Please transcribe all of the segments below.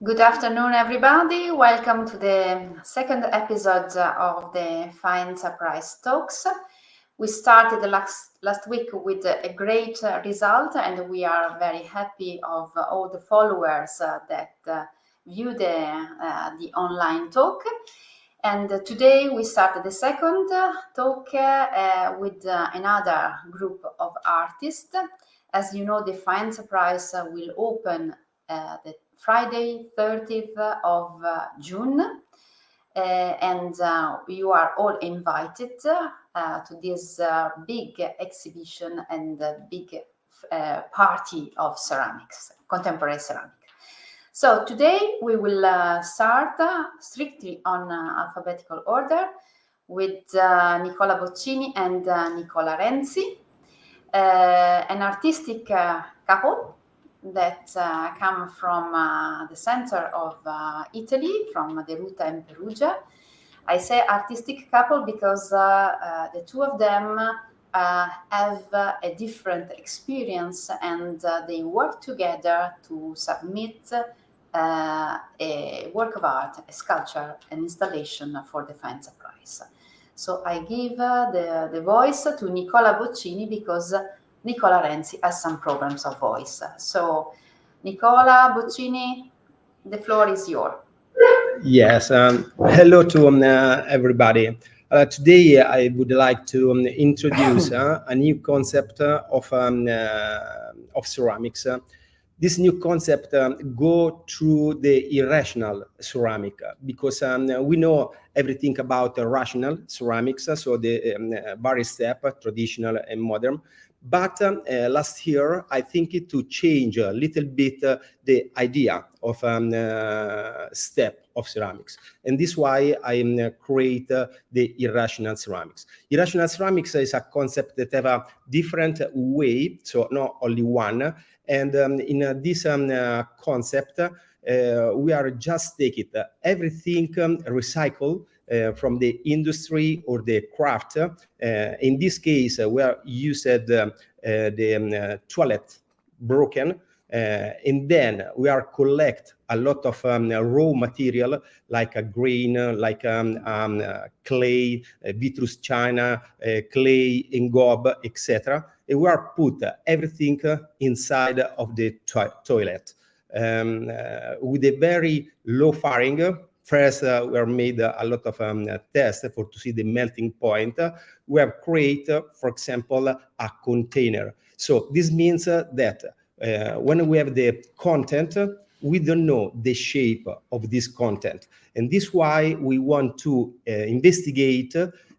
Good afternoon, everybody. Welcome to the second episode of the Faenza Prize talks. We started last week with a great result, and we are very happy of all the followers that view the online talk. And today we started the second talk with another group of artists. As you know, the Faenza Prize will open the Friday, 30th of June. And you are all invited to this big exhibition and big party of ceramics, contemporary ceramics. So today we will start strictly on alphabetical order with Nicola Boccini and Nicola Renzi, an artistic couple that come from the center of Italy, from the Ruta and Perugia. I say artistic couple because the two of them have a different experience, and they work together to submit a work of art, a sculpture, an installation for the Faenza Prize. So I give the voice to Nicola Boccini because Nicola Renzi has some problems of voice. So Nicola Boccini, the floor is yours. Yes, hello to everybody. Today I would like to introduce a new concept of ceramics. This new concept go through the irrational ceramic because we know everything about rational ceramics, so the various step, traditional and modern. But last year, I think it to change a little bit the idea of step of ceramics. And this is why I create the irrational ceramics. Irrational ceramics is a concept that have a different way, so not only one. And in this concept, we are just taking everything recycled from the industry or the craft. In this case, we are used the toilet broken, and then we are collect a lot of raw material like a grain, like clay, vitreous china, clay, engobe, etc. And we are put everything inside of the toilet with a very low firing. First, we have made a lot of tests to see the melting point. We have created, for example, a container. So this means that when we have the content, we don't know the shape of this content. And this is why we want to investigate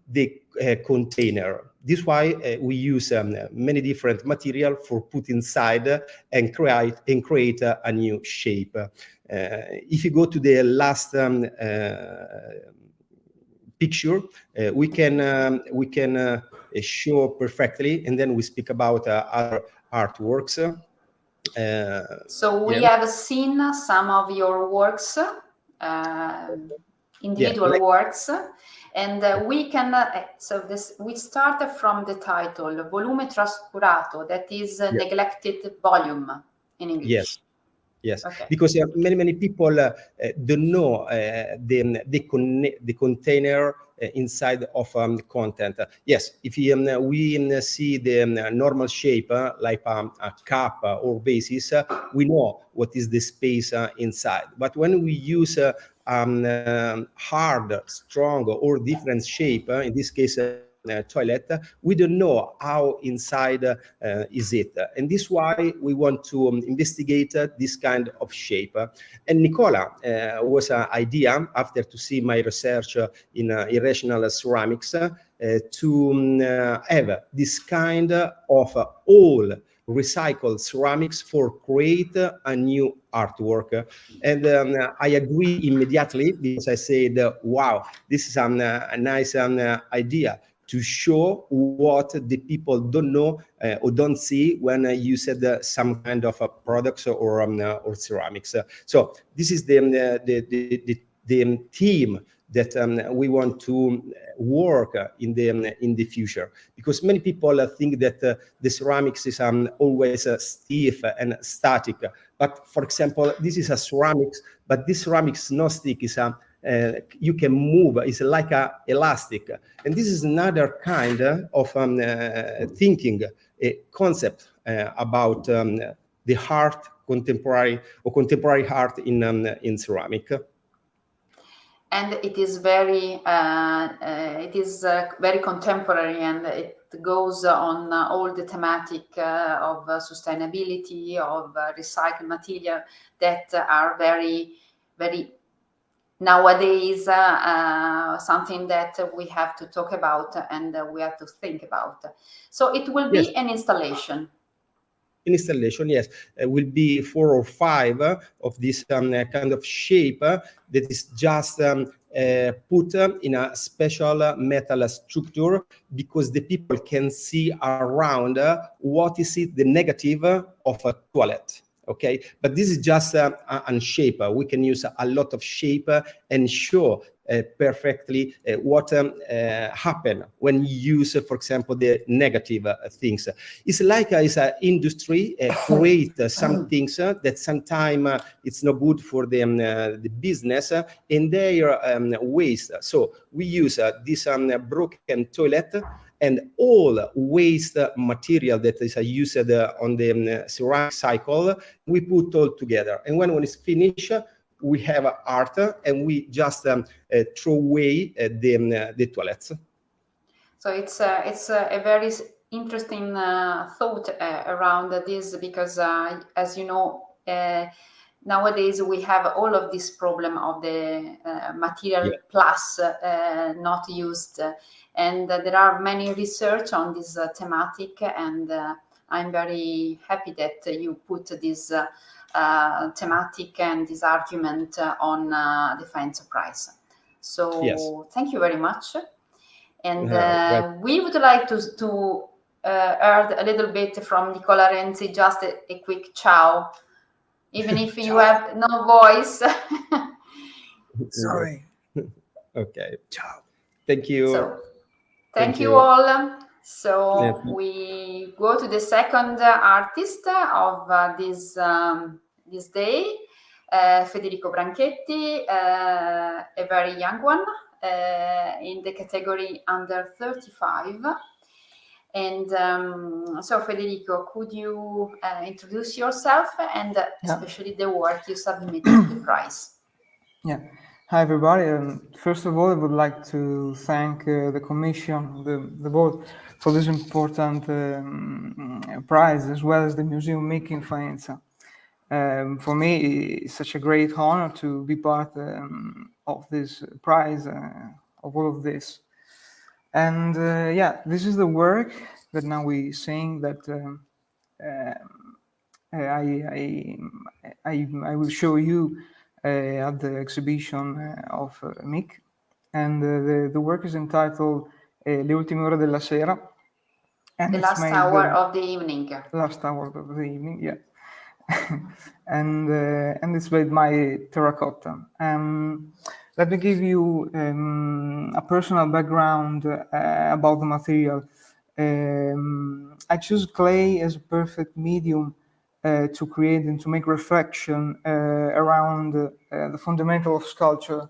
the container. This is why we use many different material for put inside and create a new shape. If you go to the last picture, we can show perfectly, and then we speak about other artworks. So we have seen some of your works, individual works, and we can. We start from the title "Volume Trascurato," that is neglected volume in English. Yes, okay. Because many people don't know the container inside of content. Yes, if we see the normal shape like a cup or basis, we know what is the space inside. But when we use hard, strong, or different shape, in this case, toilet, we don't know how inside is it, and this is why we want to investigate this kind of shape. And Nicola was an idea after to see my research in irrational ceramics to have this kind of all recycled ceramics for create a new artwork. And I agree immediately because I said, wow, this is a nice idea to show what the people don't know or don't see when you said some kind of products or ceramics. So this is the theme, that we want to work in the future, because many people think that the ceramics is always stiff and static. But for example, this is a ceramics, but this ceramics not stick, is you can move, it's like a elastic, and this is another kind of thinking, a concept about the art, contemporary art in ceramic. And it is very very contemporary, and it goes on all the thematic of sustainability, of recycled material that are very, very nowadays something that we have to talk about and we have to think about. So it will be an installation. Installation, yes, will be 4 or 5 of this kind of shape that is just put in a special metal structure, because the people can see around what is it, the negative of a toilet. Okay, but this is just a shape. We can use a lot of shape and show perfectly what happen when you use, for example, the negative things. It's like it's an industry create some things that sometimes it's not good for the business and their waste. So we use this broken toilet and all waste material that is used on the ceramic cycle, we put all together. And when it's finished, we have art, and we just throw away the toilets. So it's a very interesting thought around this, because as you know, nowadays we have all of this problem of the material plus not used, and there are many research on this thematic, and I'm very happy that you put this thematic and this argument on the Faenza Prize. So thank you very much. And we would like to hear a little bit from Nicola Renzi, just a quick ciao, even if you have no voice. Sorry. Okay. Ciao. Thank you. So, thank you all. So we go to the second artist of this day, Federico Branchetti, a very young one in the category under 35. And so, Federico, could you introduce yourself and especially the work you submitted to the prize? Yeah. Hi, everybody. First of all, I would like to thank the Commission, the board, for this important prize, as well as the Museum Making Faenza. For me, it's such a great honor to be part of this prize, of all of this. And this is the work that now we saying that I will show you at the exhibition of Mick. And the work is entitled Le ultime ore della sera. And the last hour of the evening. Last hour of the evening, yeah. and it's made by terracotta. Let me give you a personal background about the material. I choose clay as a perfect medium to create and to make reflection around the fundamental of sculpture.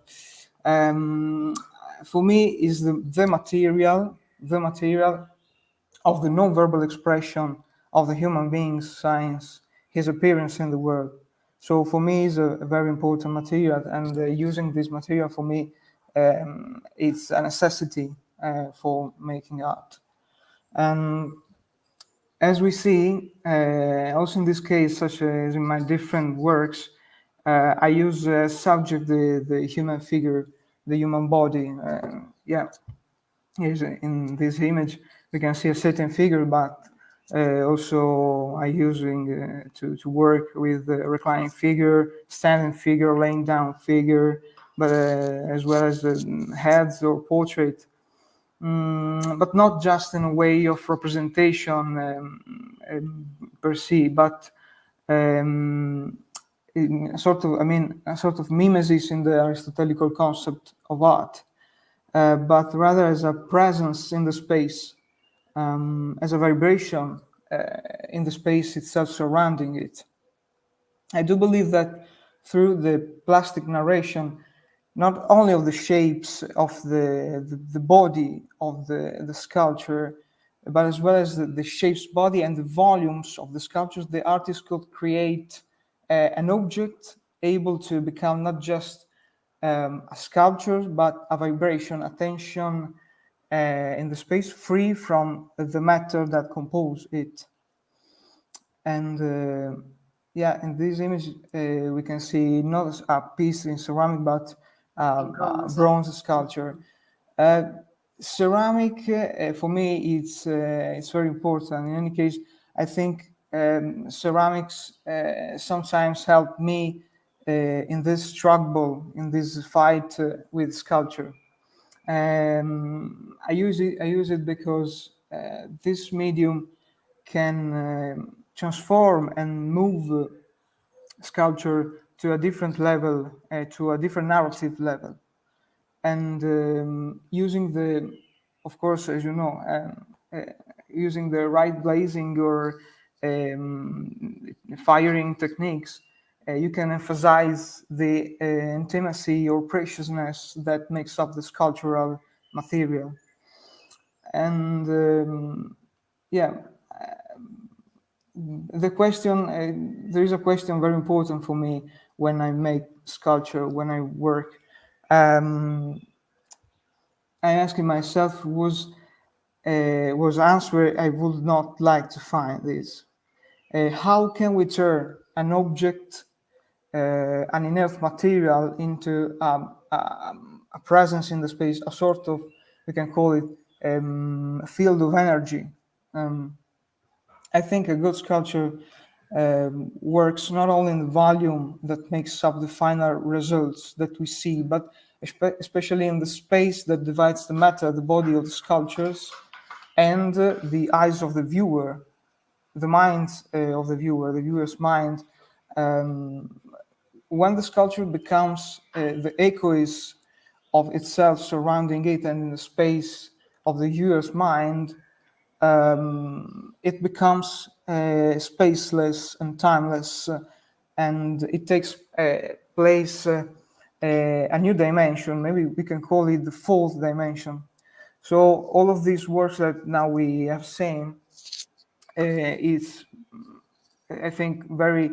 For me, is the material of the non-verbal expression of the human being's science, his appearance in the world. So for me, it's a very important material, and using this material for me, it's a necessity for making art. And as we see, also in this case, such as in my different works, I use as subject the human figure, the human body. In this image, we can see a certain figure, but also I using to work with a reclining figure, standing figure, laying down figure, but as well as heads or portrait. But not just in a way of representation per se, but a sort of mimesis in the Aristotelical concept of art, but rather as a presence in the space, as a vibration in the space itself surrounding it. I do believe that through the plastic narration, not only of the shapes of the body of the sculpture, but as well as the shapes, body, and the volumes of the sculptures, the artist could create an object able to become not just a sculpture, but a vibration, a tension in the space, free from the matter that compose it. And yeah, in this image, we can see not a piece in ceramic, but bronze sculpture. Ceramic, for me, it's very important. In any case, I think ceramics sometimes help me in this struggle, in this fight with sculpture. I use it because this medium can transform and move sculpture to a different level, to a different narrative level. And using of course, as you know, using the right glazing or firing techniques, you can emphasize the intimacy or preciousness that makes up the sculptural material. And yeah, the question, there is a question very important for me when I make sculpture, when I work. I'm asking myself, was answer I would not like to find this. How can we turn an object, an inert material, into a presence in the space, a sort of, we can call it a field of energy? I think a good sculpture works not only in the volume that makes up the final results that we see, but especially in the space that divides the matter, the body of the sculptures, and the eyes of the viewer, the mind of the viewer, the viewer's mind. When the sculpture becomes the echoes of itself surrounding it and in the space of the viewer's mind, it becomes spaceless and timeless, and it takes place a new dimension. Maybe we can call it the fourth dimension. So all of these works that now we have seen is, I think, very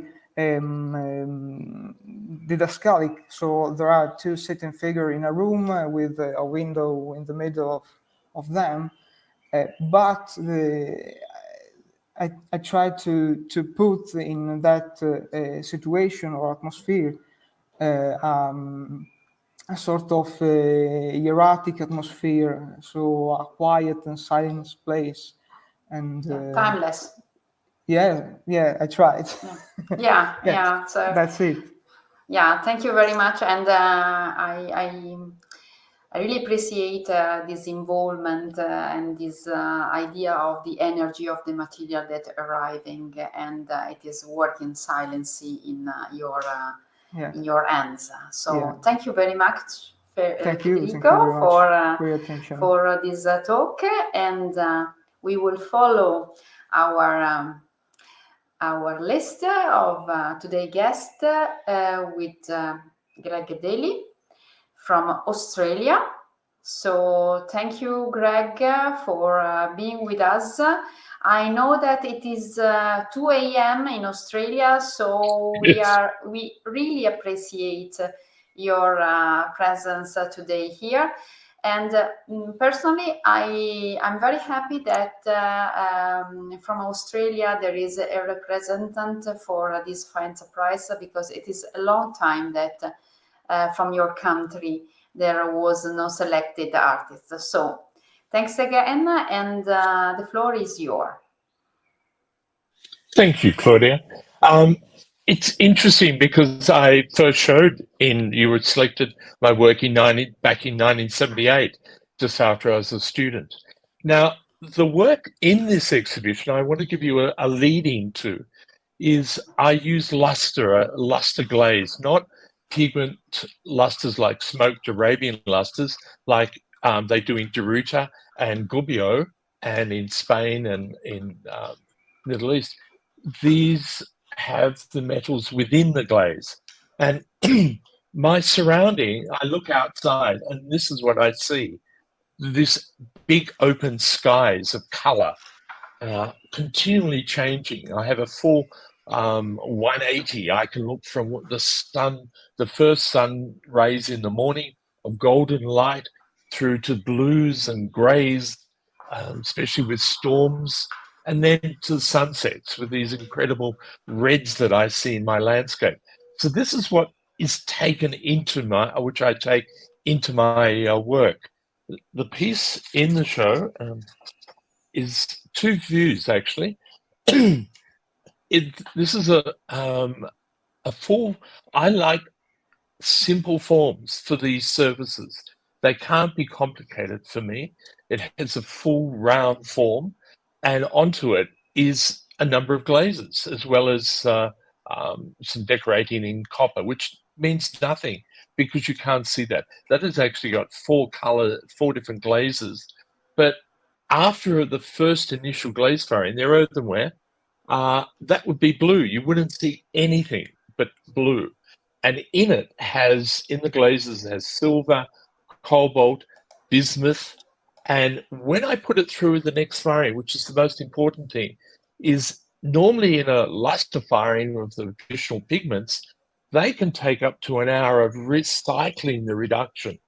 didascalic. So there are two sitting figures in a room with a window in the middle of them. But I try to put in that situation or atmosphere a sort of hieratic atmosphere, so a quiet and silent place, and timeless. Yeah, I tried. Yeah. So that's it. Yeah, thank you very much, and I really appreciate this involvement and this idea of the energy of the material that arriving, and it is working silently in your hands. So thank you very much, Federico, for your attention, for this talk, and we will follow our list of today's guests with Greg Daly from Australia. So thank you, Greg, for being with us. I know that it is 2 a.m. in Australia, so we really appreciate your presence today here. And personally, I'm very happy that from Australia there is a representative for this Faenza Prize, because it is a long time that from your country there was no selected artist. So thanks again, and the floor is yours. Thank you, Claudia. It's interesting because I first showed you had selected my work back in 1978, just after I was a student. Now, the work in this exhibition, I want to give you a lead-in to, is I use luster glaze, not pigment lusters like smoked Arabian lusters, like they do in Deruta and Gubbio and in Spain and in Middle East. These have the metals within the glaze. And my surrounding, I look outside and this is what I see. This big open skies of color, continually changing. I have a full 180. I can look from the sun, the first sun rays in the morning of golden light, through to blues and grays, especially with storms, and then to the sunsets with these incredible reds that I see in my landscape. So this is what is taken into my, which I take into my work. The piece in the show is two views, actually. This is a full, I like simple forms for these surfaces. They can't be complicated for me. It has a full round form, and onto it is a number of glazes, as well as some decorating in copper, which means nothing because you can't see that. That has actually got four different glazes. But after the first initial glaze firing, they're earthenware, that would be blue. You wouldn't see anything but blue. And in it in the glazes, it has silver, cobalt, bismuth. And when I put it through the next firing, which is the most important thing, is normally in a luster firing of the traditional pigments, they can take up to an hour of recycling the reduction.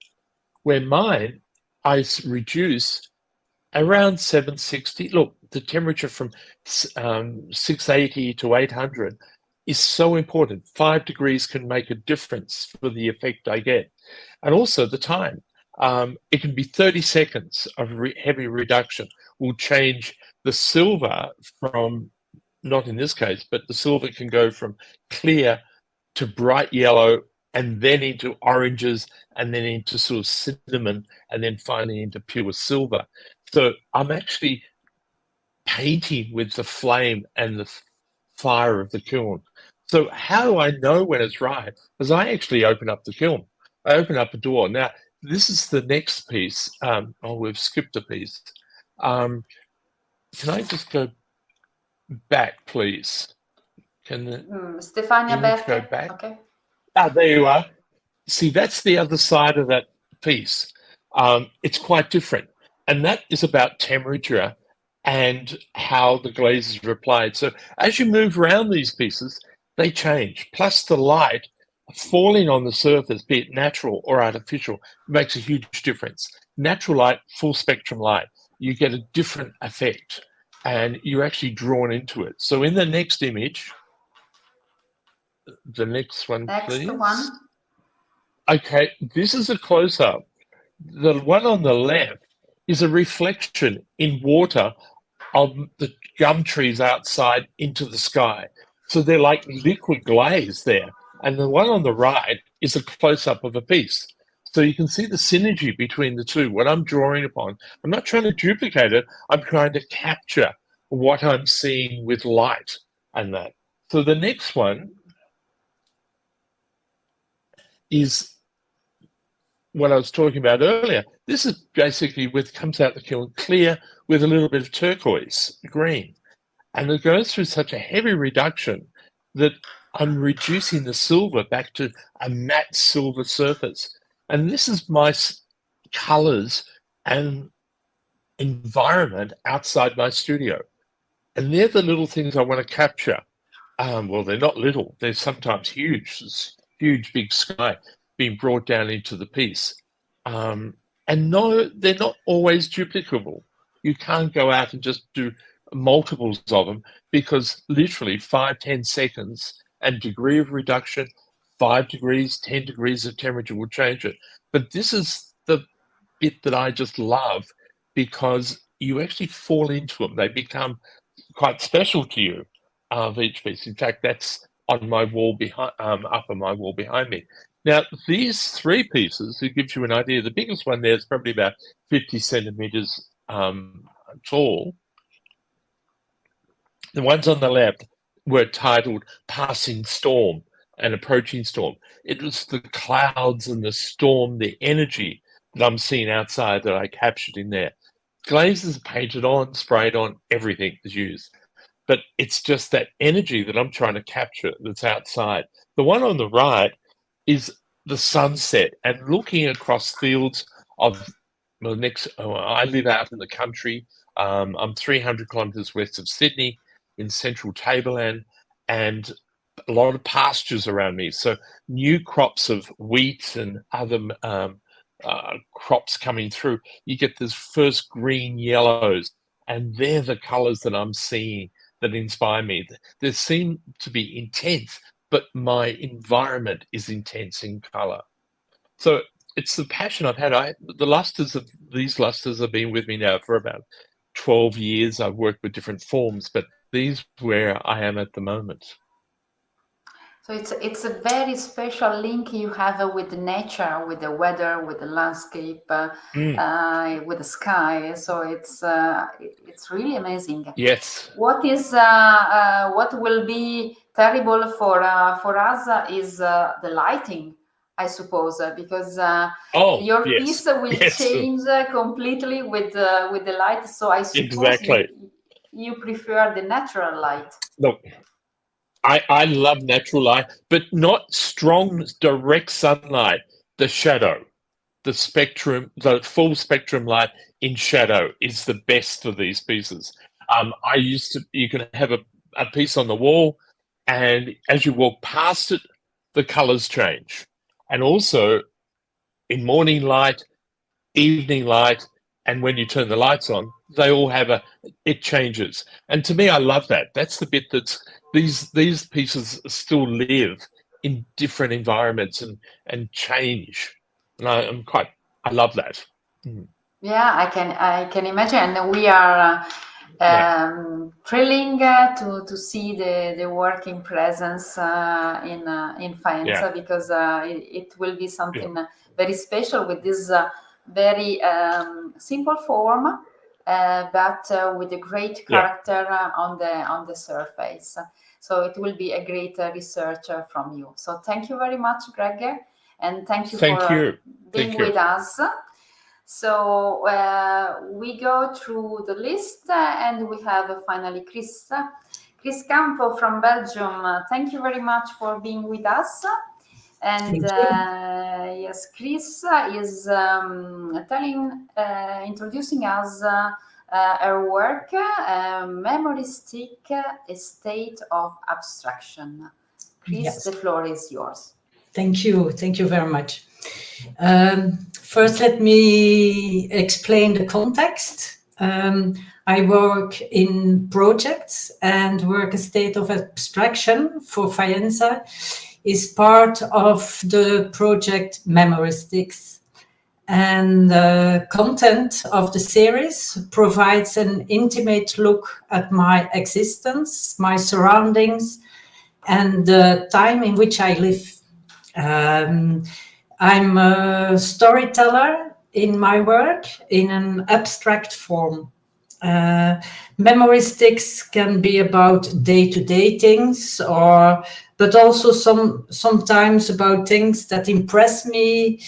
Where mine, I reduce around 760. Look, the temperature from 680 to 800 is so important. 5 degrees can make a difference for the effect I get. And also the time. It can be 30 seconds of heavy reduction will change the silver from, not in this case, but the silver can go from clear to bright yellow and then into oranges and then into sort of cinnamon and then finally into pure silver. So I'm actually painting with the flame and the fire of the kiln. So how do I know when it's right? Because I actually open up the kiln. I open up a door. Now, this is the next piece. We've skipped a piece. Can I just go back, please? Stefania image go back. back? Okay. There you are. See, that's the other side of that piece. It's quite different. And that is about temperature and how the glazes are applied. So as you move around these pieces, they change. Plus the light falling on the surface, be it natural or artificial, makes a huge difference. Natural light, full spectrum light, you get a different effect and you're actually drawn into it. So in the next image, the next one, please. Next one. Okay, this is a close-up. The one on the left is a reflection in water of the gum trees outside into the sky. So they're like liquid glaze there. And the one on the right is a close-up of a piece. So you can see the synergy between the two, what I'm drawing upon. I'm not trying to duplicate it. I'm trying to capture what I'm seeing with light and that. So the next one is what I was talking about earlier. This is basically comes out the kiln clear with a little bit of turquoise green. And it goes through such a heavy reduction that I'm reducing the silver back to a matte silver surface. And this is my colors and environment outside my studio. And they're the little things I want to capture. Well, they're not little. They're sometimes huge. This huge, big sky being brought down into the piece. And no, they're not always duplicable. You can't go out and just do multiples of them because literally 5-10 seconds and degree of reduction, 5 degrees, 10 degrees of temperature will change it. But this is the bit that I just love because you actually fall into them. They become quite special to you of each piece. In fact, that's on my wall behind, up on my wall behind me. Now, these three pieces, it gives you an idea. The biggest one there is probably about 50 centimeters tall. The ones on the left, were titled Passing Storm and Approaching Storm. It was the clouds and the storm, the energy that I'm seeing outside that I captured in there. Glazes are painted on, sprayed on, everything is used. But it's just that energy that I'm trying to capture that's outside. The one on the right is the sunset and looking across fields of I live out in the country. I'm 300 kilometers west of Sydney in central Tableland, and a lot of pastures around me. So new crops of wheat and other crops coming through. You get this first green yellows, and they're the colors that I'm seeing that inspire me. They seem to be intense, but my environment is intense in color. So it's the passion I've had. These lusters have been with me now for about 12 years. I've worked with different forms, but these where I am at the moment. So it's a very special link you have with the nature, with the weather, with the landscape, with the sky. So it's really amazing. Yes. What will be terrible for us is the lighting, I suppose, because your piece will change completely with the light. So I suppose you prefer the natural light. No. I love natural light, but not strong, direct sunlight. The shadow, the spectrum, the full spectrum light in shadow is the best for these pieces. You can have a piece on the wall, and as you walk past it, the colors change. And also in morning light, evening light, and when you turn the lights on, they all have it changes. And to me, I love that. That's the bit that's, these pieces still live in different environments and change. And I love that. Yeah, I can imagine. And we are thrilling to see the working presence in Faenza, because it will be something very special with this very simple form, but with a great character on the surface. So it will be a great research from you. So thank you very much, Greg, and thank you for being with us. So we go through the list, and we have finally Kris Campo from Belgium. Thank you very much for being with us. And yes, Kris is introducing us her work, Memoristic: A State of Abstraction. Kris, the floor is yours. Thank you very much. First, let me explain the context. I work in projects, and work: A State of Abstraction for Faenza is part of the project Memoristics. And the content of the series provides an intimate look at my existence, my surroundings, and the time in which I live. I'm a storyteller in my work in an abstract form. Memoristics can be about day-to-day things, but also sometimes about things that impress me,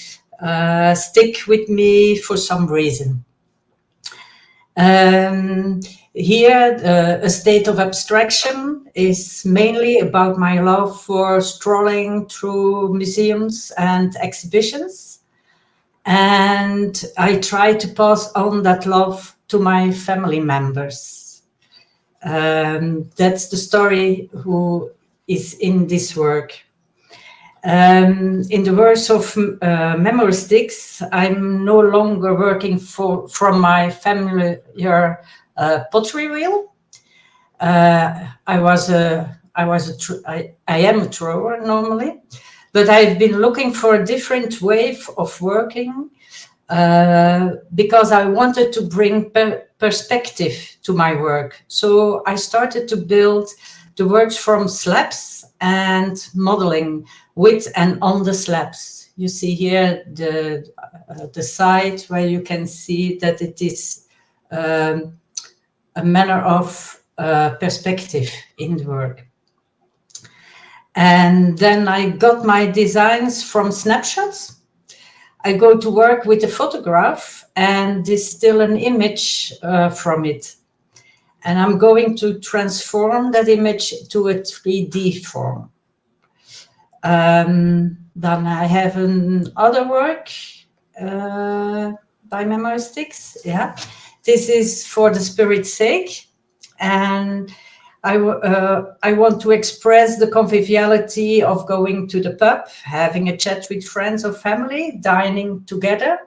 stick with me for some reason. Here, A State of Abstraction is mainly about my love for strolling through museums and exhibitions. And I try to pass on that love to my family members. That's the story who is in this work. In the words of Memoristics, I'm no longer working from my familiar pottery wheel. I am a thrower normally, but I've been looking for a different way of working because I wanted to bring perspective to my work. So I started to build the works from slabs and modeling with and on the slabs. You see here the side where you can see that it is a manner of perspective in the work. And then I got my designs from snapshots. I go to work with a photograph and distill an image from it. And I'm going to transform that image to a 3D form. Then I have another work by Memory Sticks. Yeah, this is for the spirit's sake, and I want to express the conviviality of going to the pub, having a chat with friends or family, dining together,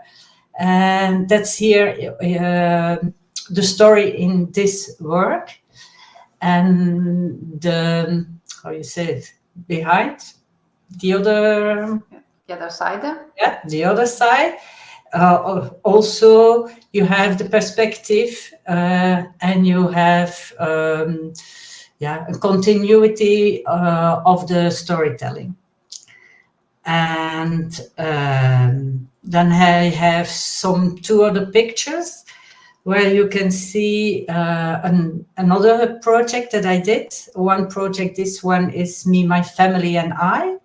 and that's here the story in this work. And the, how you say it, behind the other side. Yeah, the other side. Also, you have the perspective, and you have a continuity of the storytelling. And then I have two other pictures where you can see another project that I did. One project, this one is Me, My Family and I,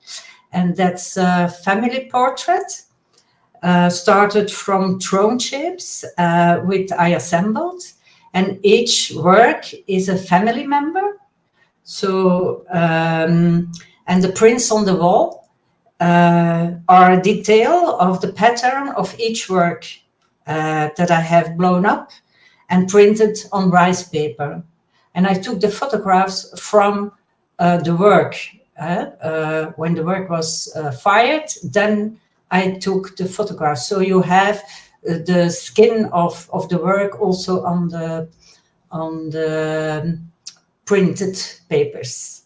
and that's a family portrait. Started from throne shapes, which I assembled, and each work is a family member. So, and the prints on the wall are a detail of the pattern of each work that I have blown up and printed on rice paper. And I took the photographs from the work. When the work was fired, then I took the photographs. So you have the skin of the work also on the printed papers.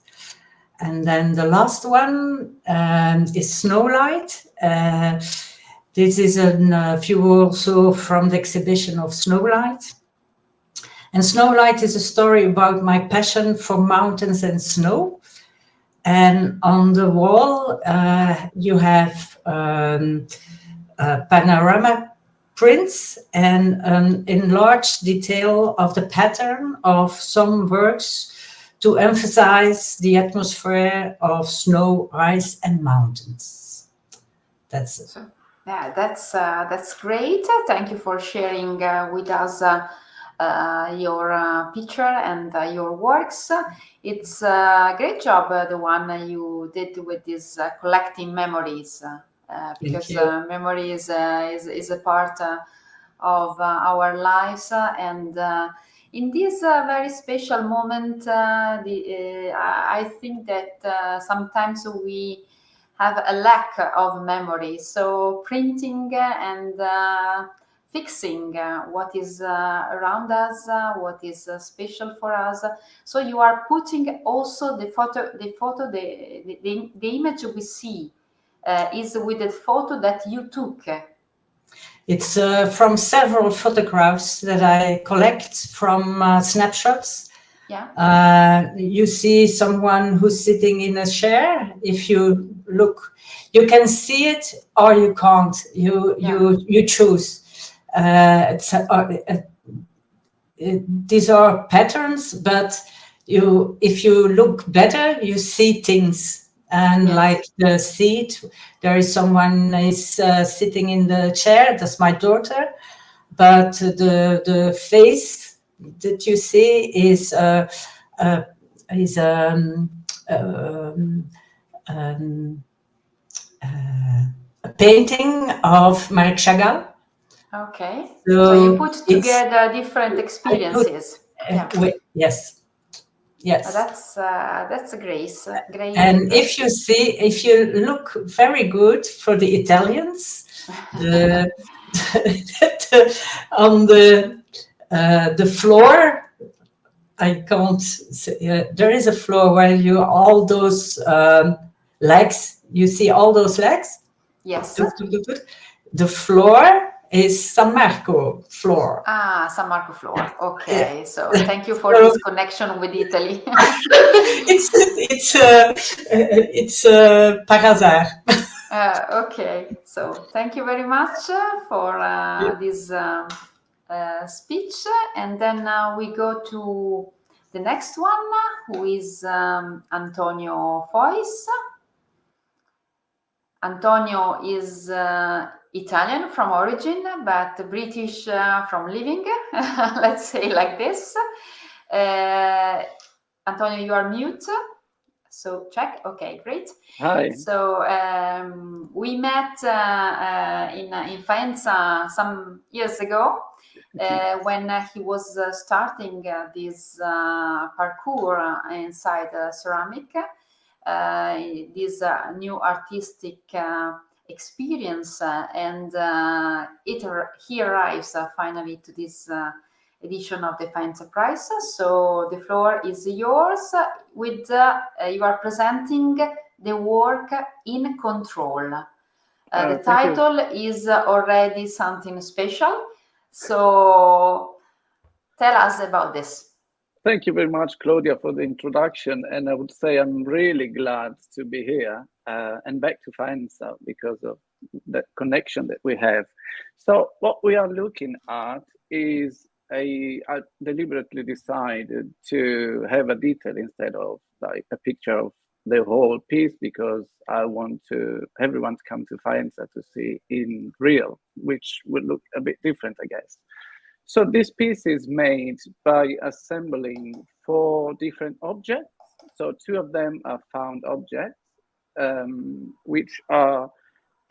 And then the last one is Snowlight. This is a view also from the exhibition of Snowlight. And Snowlight is a story about my passion for mountains and snow. And on the wall, you have panorama prints and an enlarged detail of the pattern of some works to emphasize the atmosphere of snow, ice, and mountains. That's it. Yeah, that's great. Thank you for sharing with us your picture and your works. It's a great job, the one you did with this collecting memories, because memory is a part of our lives, and in this very special moment, I think that sometimes we have a lack of memory. So printing and fixing what is around us, what is special for us. So you are putting also the image we see is with the photo that you took. It's from several photographs that I collect from snapshots. Yeah. You see someone who's sitting in a chair. If you look, you can see it or you can't. You choose. These are patterns, but if you look better, you see things. And like the seat, there is someone is sitting in the chair. That's my daughter. But the face that you see is a painting of Marc Chagall. Okay. So you put together different experiences. Yes. That's a great. And if you look very good for the Italians, on the floor, I can't say, there is a floor where all those legs, you see all those legs? Yes. The floor is San Marco floor. San Marco floor. Okay. So thank you for this connection with Italy. It's par hasard. Okay. So thank you very much for this speech. And then we go to the next one, who is Antonio Fois. Antonio is Italian from origin, but British from living, let's say like this. Antonio, you are mute. So check. Okay, great. Hi. So we met in Faenza some years ago when he was starting this parkour inside ceramic. This new artistic experience, and he arrives finally to this edition of the Faenza Prize. So the floor is yours. With you are presenting the work In Control. The title is already something special. So tell us about this. Thank you very much, Claudia, for the introduction. And I would say I'm really glad to be here and back to Faenza because of the connection that we have. So what we are looking at is I deliberately decided to have a detail instead of like a picture of the whole piece, because I want everyone to come to Faenza to see in real, which would look a bit different, I guess. So this piece is made by assembling 4 different objects. So 2 of them are found objects, which are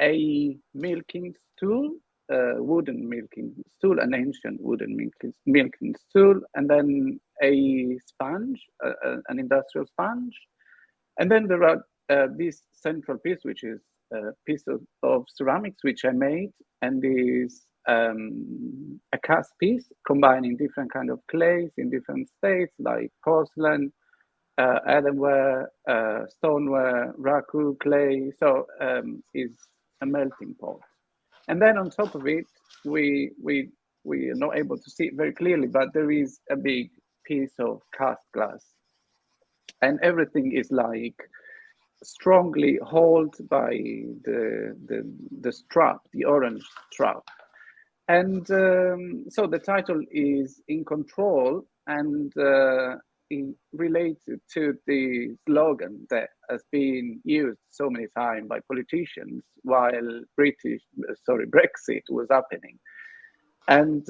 a milking stool, wooden milking stool, an ancient wooden milking stool, and then a sponge, an industrial sponge. And then there are this central piece, which is a piece of ceramics, which I made, and this a cast piece combining different kind of clays in different states, like porcelain, earthenware, stoneware, raku clay. So is a melting pot. And then on top of it, we are not able to see it very clearly, but there is a big piece of cast glass, and everything is like strongly held by the strap, the orange strap. And so the title is In Control, and related to the slogan that has been used so many times by politicians while Brexit was happening. And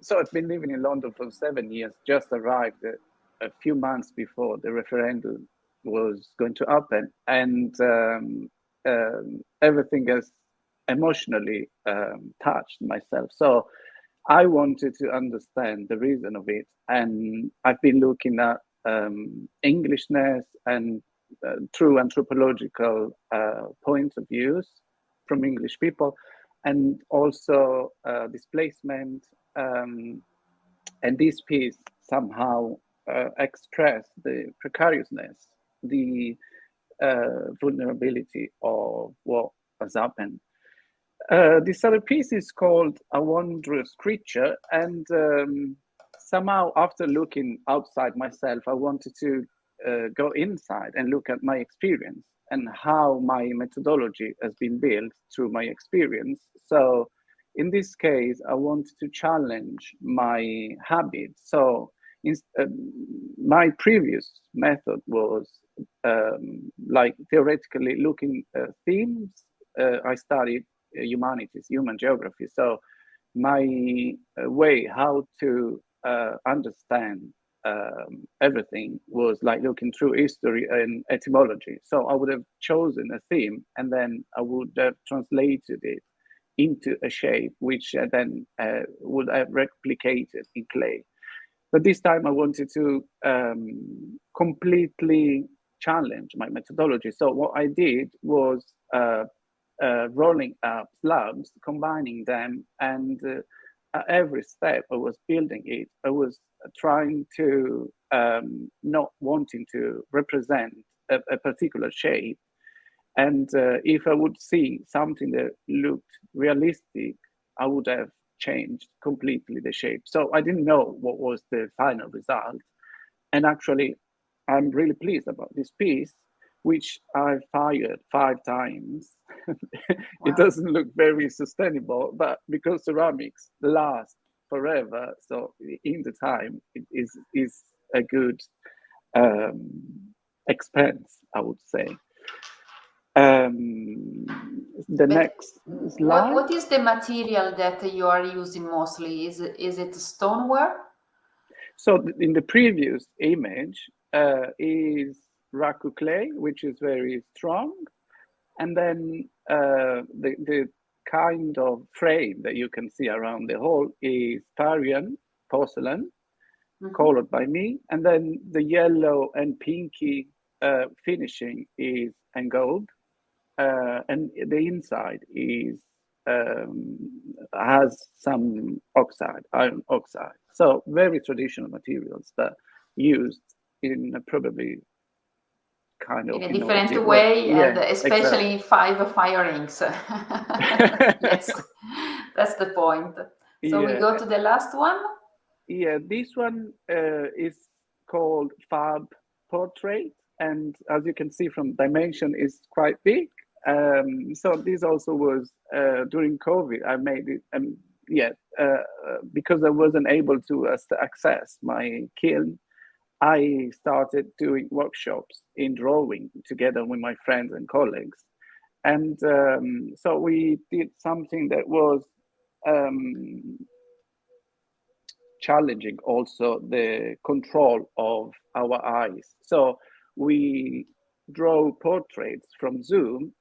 so I've been living in London for 7 years, just arrived a few months before the referendum was going to happen. And everything has emotionally touched myself. So I wanted to understand the reason of it. And I've been looking at Englishness and true anthropological points of views from English people, and also displacement. And this piece somehow expressed the precariousness, the vulnerability of what has happened. This other piece is called A Wondrous Creature, and somehow after looking outside myself, I wanted to go inside and look at my experience and how my methodology has been built through my experience. So in this case, I wanted to challenge my habits. So my previous method was like theoretically looking at themes. I studied humanities, human geography. So my way how to understand everything was like looking through history and etymology. So I would have chosen a theme, and then I would have translated it into a shape, which I then would have replicated in clay. But this time I wanted to completely challenge my methodology. So what I did was rolling up slabs, combining them, and at every step I was building it, I was trying to not wanting to represent a particular shape. And if I would see something that looked realistic, I would have changed completely the shape. So I didn't know what was the final result. And actually, I'm really pleased about this piece, which I fired 5 times. It doesn't look very sustainable, but because ceramics last forever, so in the time, it is a good expense, I would say. Next slide. What is the material that you are using mostly? Is it stoneware? So in the previous image is raku clay, which is very strong, and then the kind of frame that you can see around the hole is Parian porcelain, colored by me, and then the yellow and pinky finishing is gold, and the inside is has some oxide, iron oxide. So very traditional materials that used in probably kind of in a different way, yeah, and especially exactly. 5 fire rings. Yes, that's the point. So we go to the last one. Yeah, this one is called Fab Portrait, and as you can see from dimension, is quite big. So this also was during COVID. I made it, and because I wasn't able to access my kiln, I started doing workshops in drawing together with my friends and colleagues, and so we did something that was challenging also the control of our eyes. So we draw portraits from Zoom,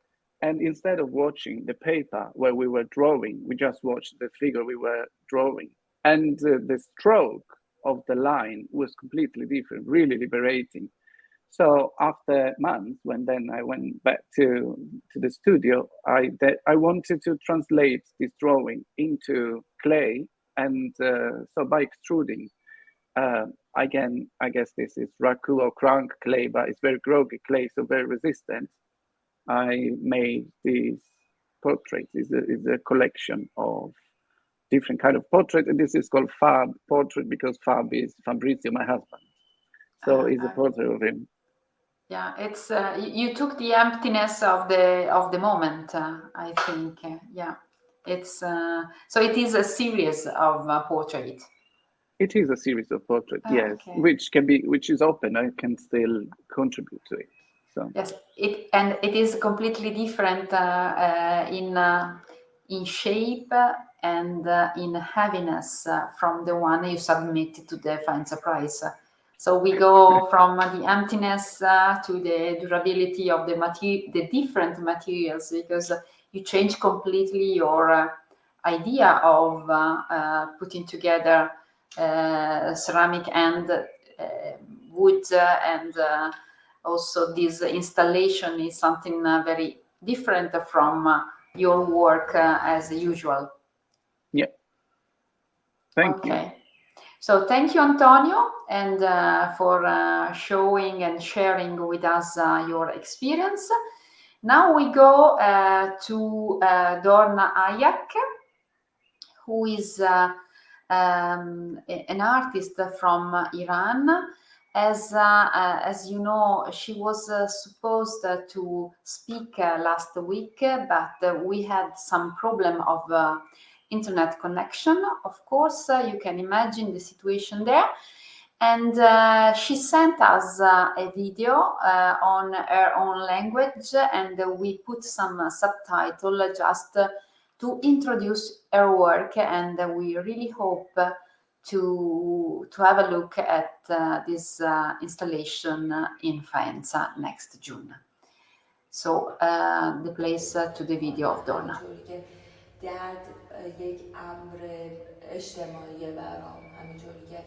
and instead of watching the paper where we were drawing, we just watched the figure we were drawing. And the stroke of the line was completely different, really liberating. So after months, when then I went back to the studio, I wanted to translate this drawing into clay. And so by extruding, again, I guess this is raku or crank clay, but it's very groggy clay, so very resistant. I made these portraits. It's a collection of different kind of portraits, and this is called Fab Portrait because Fab is Fabrizio, my husband. So it's a portrait of him. Yeah, it's you took the emptiness of the moment. I think, yeah, it's so it is a series of portraits. It is a series of portraits, yes, okay. which is open. I can still contribute to it. So yes, it is completely different in shape and in heaviness from the one you submitted to the Faenza Prize. So we go from the emptiness to the durability of the different materials, because you change completely your idea of putting together ceramic and wood, and also this installation is something very different from your work as usual. Yeah. Thank you. So thank you, Antonio, and for showing and sharing with us your experience. Now we go to Dorna Abyak, who is an artist from Iran. As you know, she was supposed to speak last week, but we had some problem of internet connection. Of course, you can imagine the situation there. And she sent us a video on her own language, and we put some subtitle just to introduce her work, and we really hope to have a look at this installation in Faenza next June. So the place to the video of Dorna. درد یک امر اجتماعی برام، همینطوری که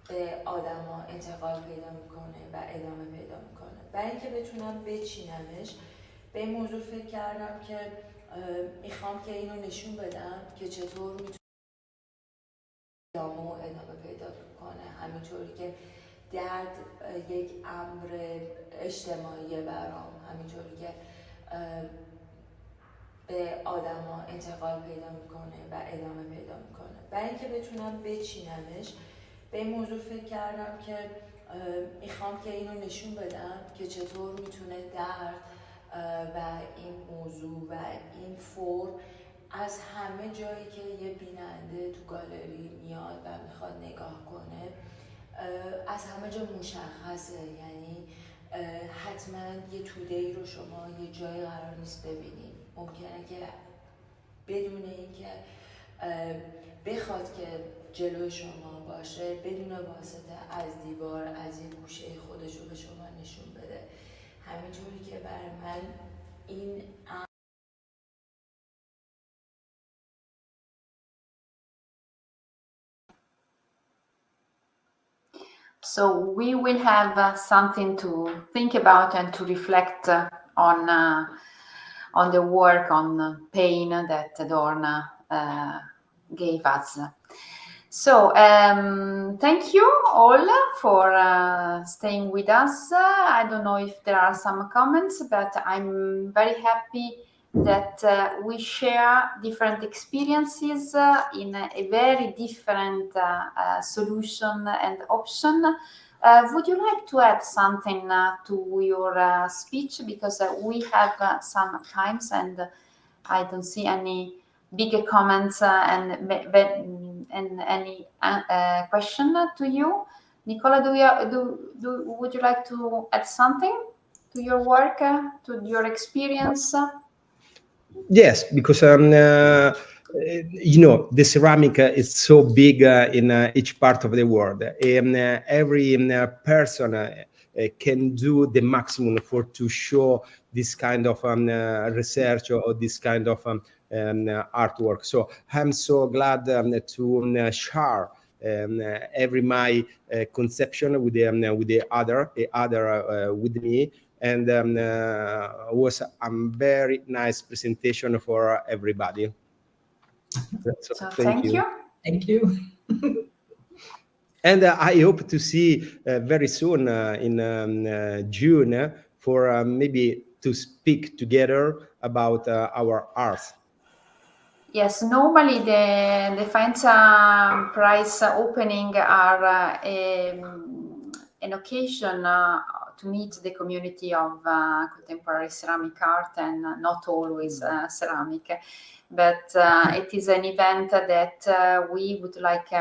به آدما انتقال پیدا میکنه و ادامه پیدا میکنه. برای اینکه بتونم بچینمش به این موضوع فکر کردم که میخوام که اینو نشون بدم که چطور میتونه ادامه پیدا کنه، همینطوری که درد یک امر اجتماعی برام، همینطوری که به آدما انتقال پیدا میکنه و ادامه پیدا میکنه. برای اینکه بتونم بچینمش به این موضوع فکر کردم که میخوام که اینو نشون بدم که چطور میتونه درد و این موضوع و این فرم از همه جایی که یه بیننده تو گالری میاد و میخواد نگاه کنه از همه جا مشخصه، یعنی حتما یه توده‌ای رو شما یه جای قرار نیست ببینید. ممکنه که بدون اینکه بخواد که جلوی شما باشه، بدون واسطه از دیوار، از یه گوشه خودش رو به شما نشون بده. همینطوری که برای من این So we will have something to think about and to reflect on the work on pain that Dorna gave us. So thank you all for staying with us. I don't know if there are some comments, but I'm very happy that we share different experiences in a very different solution and option. Would you like to add something to your speech? Because we have some times and I don't see any bigger comments and any question to you. Nicola, would you like to add something to your work, to your experience? Yes, because you know, the ceramic is so big in each part of the world, and every person can do the maximum to show this kind of research or this kind of artwork. So I'm so glad to share every my conception with the other with me. And was a very nice presentation for everybody. So thank you. Thank you. And I hope to see very soon in June for maybe to speak together about our art. Yes, normally the Faenza Prize opening are an occasion to meet the community of contemporary ceramic art and not always ceramic. But it is an event that we would like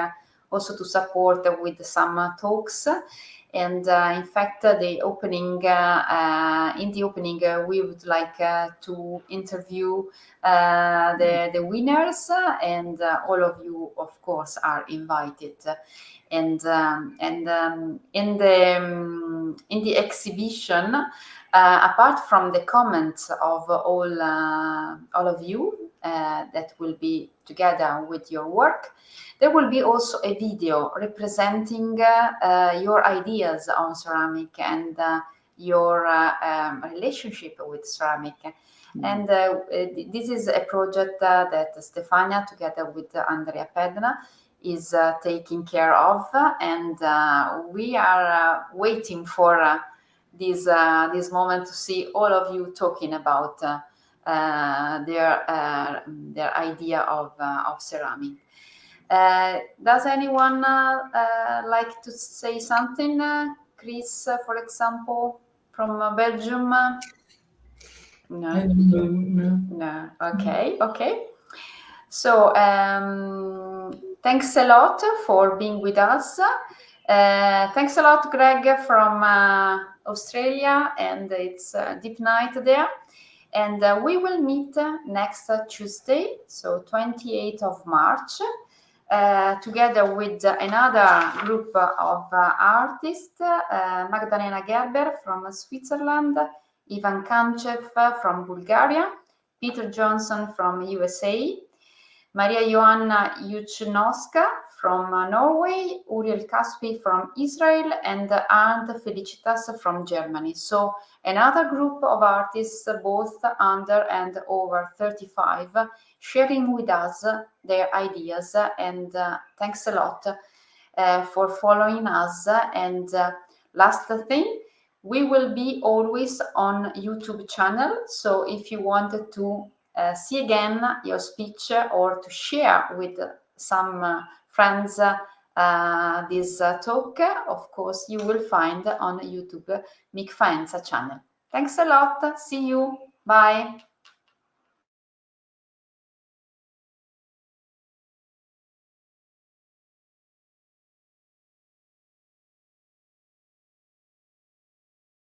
also to support with some talks. And in fact, the opening in the opening, we would like to interview the winners, and all of you, of course, are invited. And in the exhibition, apart from the comments of all of you that will be together with your work, there will be also a video representing your ideas on ceramic and your relationship with ceramic. And this is a project that Stefania, together with Andrea Pedna, is taking care of, and we are waiting for this moment to see all of you talking about their idea of ceramic. Does anyone like to say something? Kris, for example, from Belgium? No. Okay. So thanks a lot for being with us. Thanks a lot, Greg, from Australia, and it's deep night there. And we will meet next Tuesday, so 28th of March, together with another group of artists, Magdalena Gerber from Switzerland, Ivan Kanchev from Bulgaria, Peter Johnson from USA, Maria Joanna Juchnoska from Norway, Uriel Kaspi from Israel, and Arndt Felicitas from Germany. So another group of artists, both under and over 35, sharing with us their ideas. And thanks a lot for following us. And last thing, we will be always on YouTube channel. So if you wanted to see again your speech or to share with some friends this talk, of course, you will find on YouTube Faenza channel. Thanks a lot. See you. Bye.